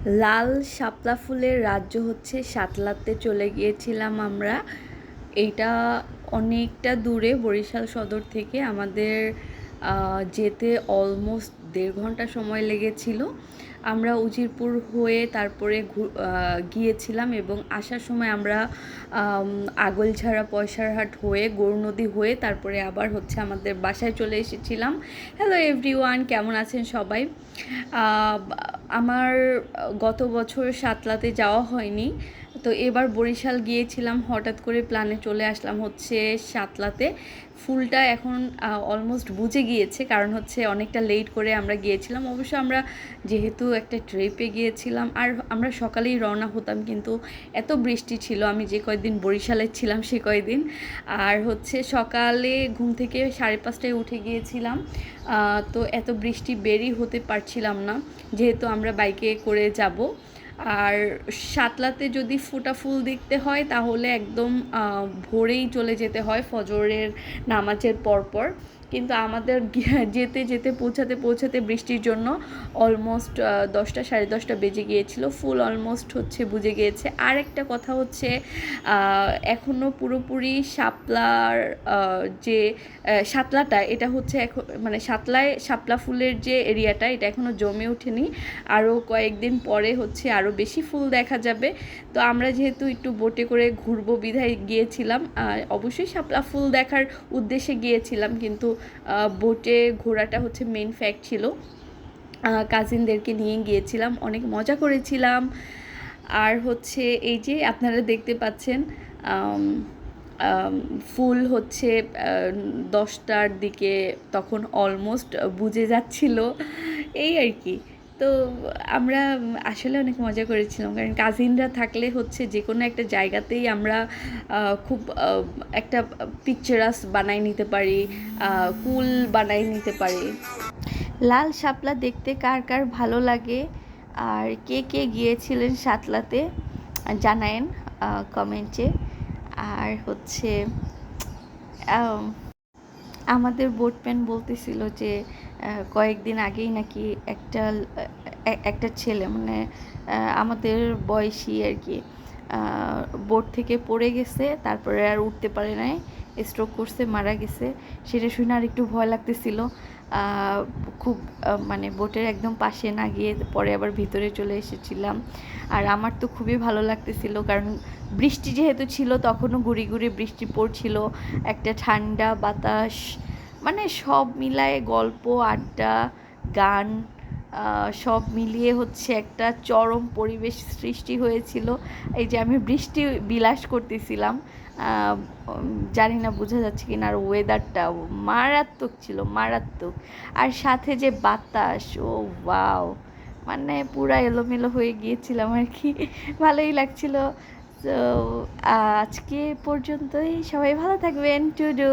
লাল শাপলা ফুলের রাজ্য হচ্ছে সাতলাতে চলে গিয়েছিলাম আমরা। এইটা অনেকটা দূরে বরিশাল সদর থেকে আমাদের যেতে অলমোস্ট 1.5 ঘন্টা সময় লেগেছিল। আমরা উজিরপুর হয়ে তারপরে গিয়েছিলাম এবং আসার সময় আমরা আগলঝাড়া পয়সারহাট হয়ে গৌরনদী হয়ে তারপরে আবার হচ্ছে আমাদের বাসায় চলে এসেছিলাম। হ্যালো এভরিওয়ান, কেমন আছেন সবাই? আমার গত বছর সাতলাতে যাওয়া হয়নি, তো এবার বরিশাল গিয়েছিলাম, হঠাৎ করে প্ল্যানে চলে আসলাম হচ্ছে সাতলাতে। ফুলটা এখন অলমোস্ট বুঝে গিয়েছে, কারণ হচ্ছে অনেকটা লেট করে আমরা গিয়েছিলাম। অবশ্য আমরা যেহেতু একটা ট্রিপে গিয়েছিলাম আর আমরা সকালেই রওনা হতাম, কিন্তু এত বৃষ্টি ছিল আমি যে কয়দিন বরিশালে ছিলাম সে কয়দিন। আর হচ্ছে সকালে ঘুম থেকে 5:30টায় উঠে গিয়েছিলাম, তো এত বৃষ্টি বেরই হতে পারছিলাম না, যেহেতু আমরা বাইকে করে যাব। আর সাতলাতে যদি ফোটা ফুল দেখতে হয় তাহলে একদম ভোরেই চলে যেতে হয়, ফজরের নামাজের পরপর। কিন্তু আমাদের যেতে যেতে পৌঁছাতে বৃষ্টির জন্য অলমোস্ট 10টা 10:30 বেজে গিয়েছিল। ফুল অলমোস্ট হচ্ছে বুঝে গিয়েছে। আর একটা কথা হচ্ছে, এখনও পুরোপুরি শাপলার যে সাতলাটা, এটা হচ্ছে এখন মানে সাতলায় শাপলা ফুলের যে এরিয়াটা, এটা এখনও জমে ওঠেনি। আরও কয়েকদিন পরে হচ্ছে আরও বেশি ফুল দেখা যাবে। তো আমরা যেহেতু একটু বোটে করে ঘুরবো বিধায় গিয়েছিলাম, অবশ্যই শাপলা ফুল দেখার উদ্দেশ্যে গিয়েছিলাম, কিন্তু বোটে ঘোরাটা হচ্ছে মেন ফ্যাক্ট ছিল। কাজিনদেরকে নিয়ে গিয়েছিলাম, অনেক মজা করেছিলাম। আর হচ্ছে এই যে আপনারা দেখতে পাচ্ছেন, ফুল হচ্ছে 10টার দিকে তখন অলমোস্ট বুঝে যাচ্ছিল, এই আর কি। তো আমরা আসলে অনেক মজা করেছিলাম, কারণ কাজিনরা থাকলে হচ্ছে যে কোনো একটা জায়গাতেই আমরা খুব একটা পিকচারাস বানাই নিতে পারি, কুল বানাই নিতে পারি। লাল শাপলা দেখতে কার কার ভালো লাগে, আর কে কে গিয়েছিলেন সাতলাতে জানায়েন কমেন্টে। আর হচ্ছে আমাদের বোটম্যান বলতেছিল যে কয়েকদিন আগেই নাকি একটা ছেলে, মানে আমাদের বয়সী আর কি, বোট থেকে পড়ে গেছে, তারপরে আর উঠতে পারে নাই, স্ট্রোক করছে, মারা গেছে। সেটা শুনে আর একটু ভয় লাগতেছিল, খুব মানে বোটের একদম পাশে না গিয়ে পরে আবার ভিতরে চলে এসেছিলাম। আর আমার তো খুবই ভালো লাগতেছিল, কারণ বৃষ্টি যেহেতু ছিল, তখনও গুড়ি গুড়ি বৃষ্টি পড়ছিল, একটা ঠান্ডা বাতাস, মানে সব মিলায়ে গল্প, আড্ডা, গান, সব মিলিয়ে হচ্ছে একটা চরম পরিবেশ সৃষ্টি হয়েছিল। এই যে আমি বৃষ্টি বিলাস করতেছিলাম, জানি না বোঝা যাচ্ছে কিনা। আর ওয়েদারটা মারাত্মক ছিল, মারাত্মক। আর সাথে যে বাতাস, ও ওয়াও, মানে পুরা এলোমেলো হয়ে গিয়েছিলাম আর কি, ভালোই লাগছিল। তো আজকে পর্যন্তই, সবাই ভালো থাকবেন। টুডু।